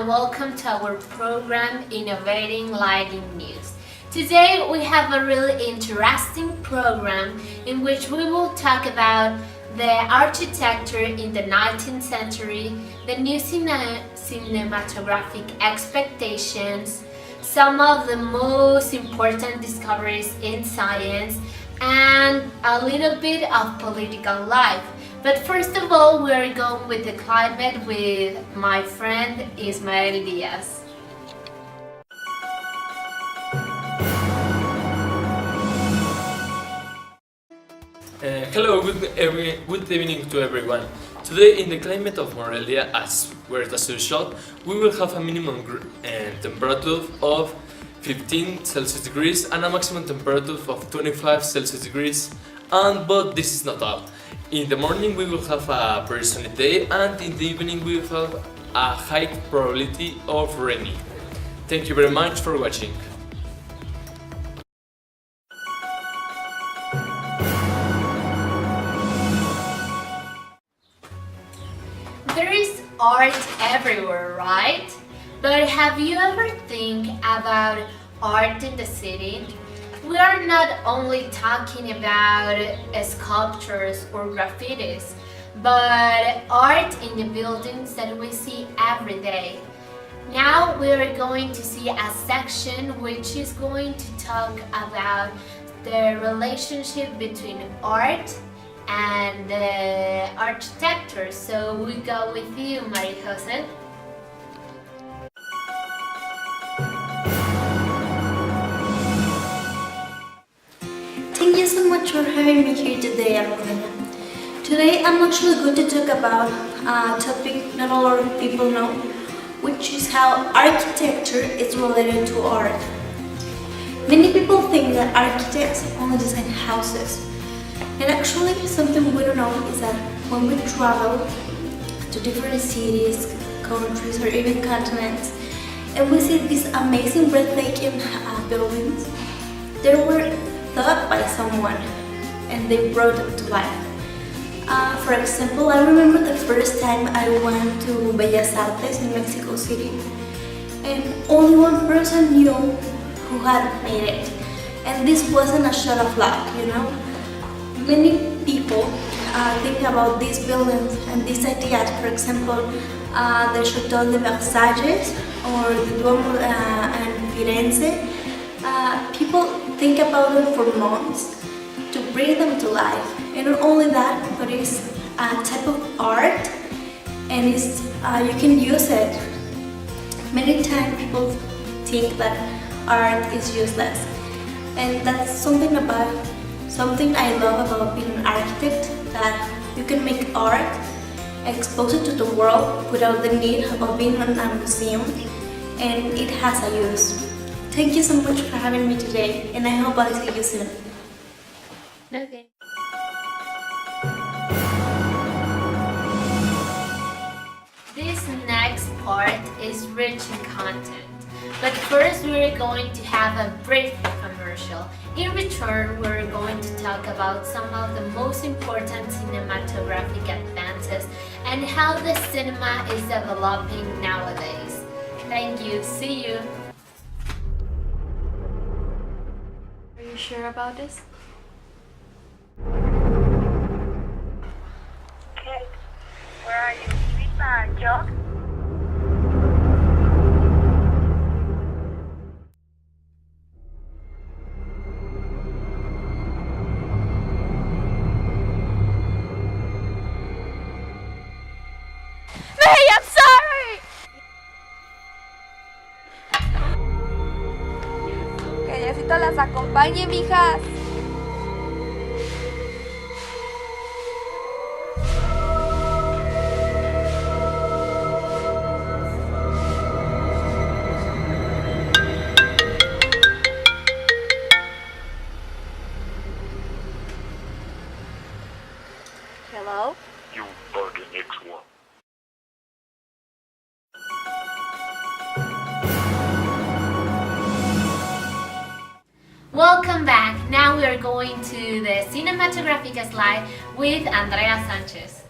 welcome to our program Innovating Lighting News. Today we have a really interesting program in which we will talk about the architecture in the 19th century, the new cinematographic expectations, some of the most important discoveries in science, and a little bit of political life. But first of all, we're going with the climate with my friend Ismael Diaz. Hello, good evening to everyone. Today in the climate of Morelia, as usual, we will have a minimum temperature of 15 Celsius degrees and a maximum temperature of 25 Celsius degrees. But this is not all. In the morning we will have a very sunny day, and in the evening we will have a high probability of rainy. Thank you very much for watching. There is art everywhere, right? But have you ever think about art in the city? We are not only talking about sculptures or graffitis, but art in the buildings that we see every day. Now we are going to see a section which is going to talk about the relationship between art and architecture. So we go with you, Maria Jose. Thank you so much for having me here today, Almudena. Today I'm actually going to talk about a topic not a lot of people know, which is how architecture is related to art. Many people think that architects only design houses, and actually something we don't know is that when we travel to different cities, countries, or even continents, and we see these amazing breathtaking buildings, they were thought by someone and they brought them to life. For example, I remember the first time I went to Bellas Artes in Mexico City, and only one person knew who had made it, and this wasn't a shot of luck, you know. Many people think about these buildings and these ideas. For example, the Château de Versailles or the Duomo in Firenze. People think about them for months to bring them to life, and not only that, but it's a type of art, and it's you can use it. Many times people think that art is useless, and that's something I love about being an architect, that you can make art, expose it to the world without the need of being in a museum, and it has a use. Thank you so much for having me today, and I hope I'll see you soon. Okay. This next part is rich in content, but first we're going to have a brief commercial. In return, we're going to talk about some of the most important cinematographic advances and how the cinema is developing nowadays. Thank you. See you. Are you sure about this? Kate, where are you? Sweet Jock? May, I'm sorry! Que Diosito las acompañe, mijas. Hello? You fucking X1. Welcome back. Now we are going to the cinematographic slide with Andrea Sanchez.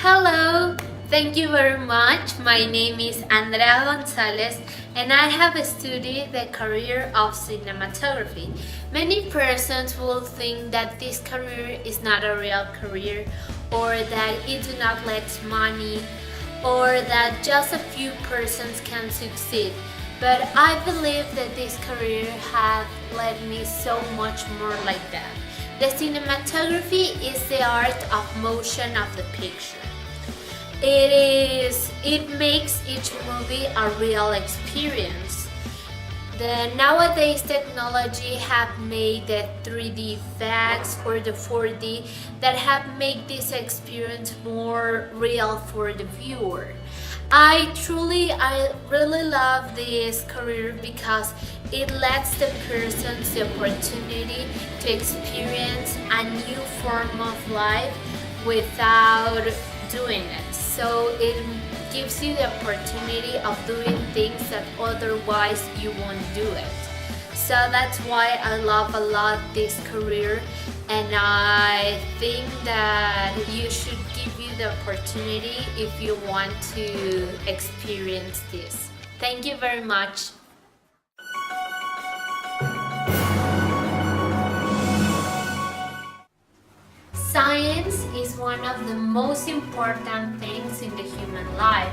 Hello, thank you very much. My name is Andrea Gonzalez and I have studied the career of cinematography. Many persons will think that this career is not a real career or that it do not let money or that just a few persons can succeed. But I believe that this career has led me so much more like that. The cinematography is the art of motion of the picture. It makes each movie a real experience. The nowadays technology have made the 3D effects or the 4D that have made this experience more real for the viewer. I really love this career because it lets the persons the opportunity to experience a new form of life without doing it. So it gives you the opportunity of doing things that otherwise you won't do it. So that's why I love a lot this career, and I think that you should give you the opportunity if you want to experience this. Thank you very much. Science is one of the most important things in the human life.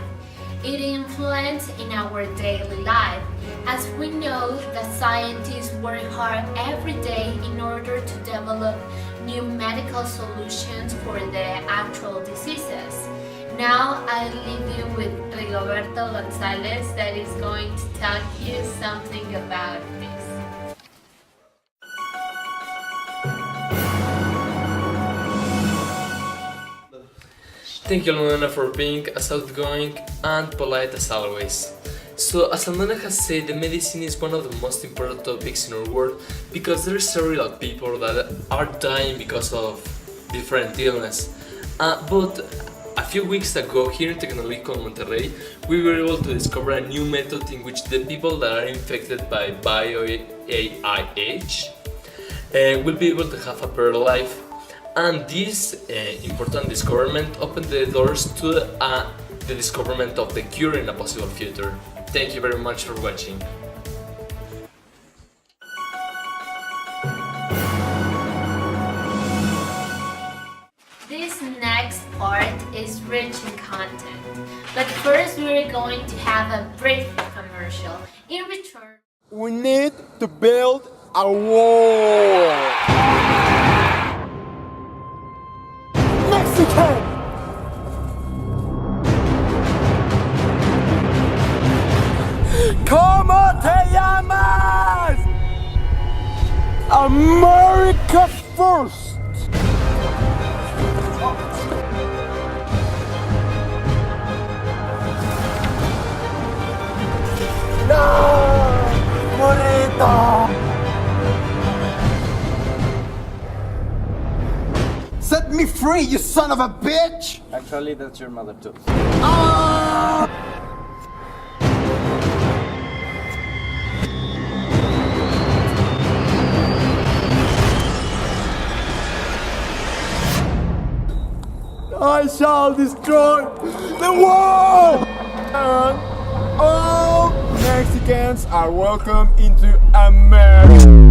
It influences in our daily life. As we know, the scientists work hard every day in order to develop new medical solutions for the actual diseases. Now I leave you with Rigoberto Gonzalez that is going to tell you something about this. Thank you, Almudena, for being as outgoing and polite as always. So, as Almudena has said, the medicine is one of the most important topics in our world because there are several people that are dying because of different illness. But a few weeks ago, here in Tecnológico Monterrey, we were able to discover a new method in which the people that are infected by BioAIH will be able to have a better life. And this important discovery opened the doors to the discovery of the cure in a possible future. Thank you very much for watching. This next part is rich in content, but first we're going to have a brief commercial. In return, We need to build a wall. Mexican! ¿Cómo te llamas? America first! No! Bonito! Set me free, you son of a bitch! Actually, that's your mother too. Ah! I shall destroy the world! And all Mexicans are welcome into America.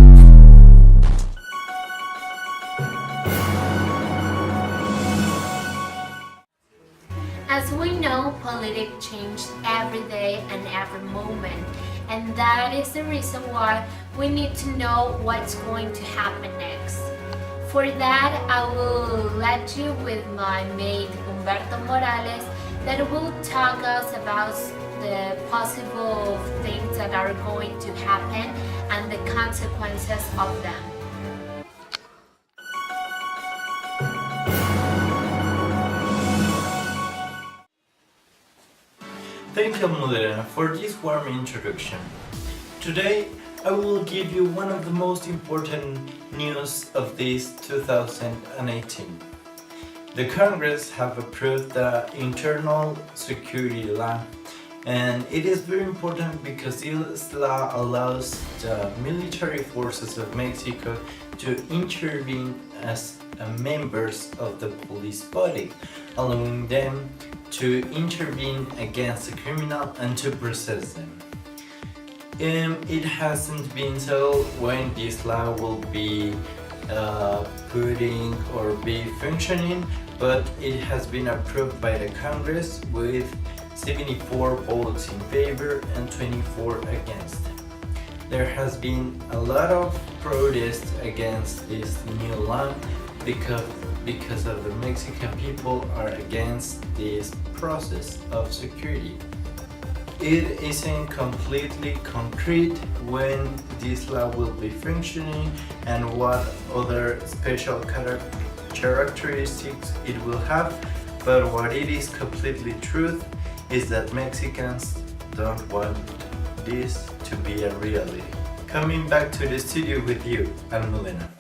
as we know, politics change every day and every moment, and that is the reason why we need to know what's going to happen next. For that, I will let you with my mate Humberto Morales that will talk us about the possible things that are going to happen and the consequences of them. Thank you, Almudena, for this warm introduction. Today, I will give you one of the most important news of this 2018. The Congress have approved the internal security law, and it is very important because this law allows the military forces of Mexico to intervene as members of the police body, allowing them to intervene against the criminal and to process them. It hasn't been told when this law will be putting or be functioning, but it has been approved by the Congress with 74 votes in favor and 24 against. There has been a lot of protest against this new law because of the Mexican people are against this process of security. It isn't completely concrete when this law will be functioning and what other special characteristics it will have, but what it is completely truth is that Mexicans don't want this to be a reality. Coming back to the studio with you, I'm Milena.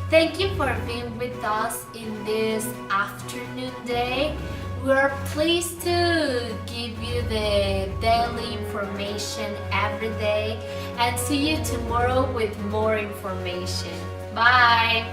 Thank you for being with us in this afternoon day. We are pleased to give you the daily information every day and see you tomorrow with more information. Bye!